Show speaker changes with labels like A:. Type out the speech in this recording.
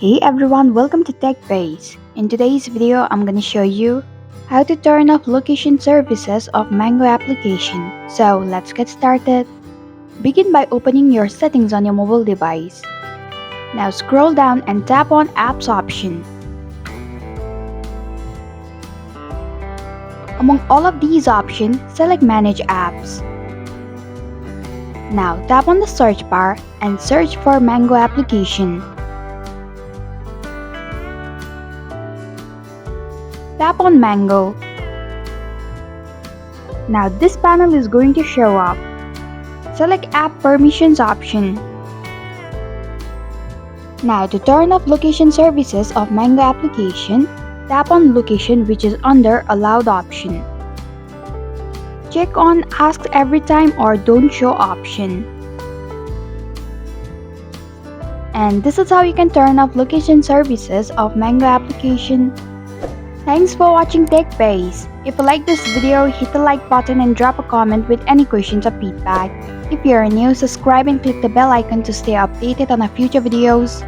A: Hey everyone, welcome to TechBase. In today's video, I'm gonna show you how to turn off location services of Mango application. So let's get started. Begin by opening your settings on your mobile device. Now scroll down and tap on Apps option. Among all of these options, select Manage Apps. Now tap on the search bar and search for Mango application. Tap on Mango. Now this panel is going to show up. Select App Permissions option. Now to turn off location services of Mango application, tap on Location which is under Allowed option. Check on Ask Every Time or Don't Show option. And this is how you can turn off location services of Mango application. Thanks for watching TechBase. If you like this video, hit the like button and drop a comment with any questions or feedback. If you are new, subscribe and click the bell icon to stay updated on our future videos.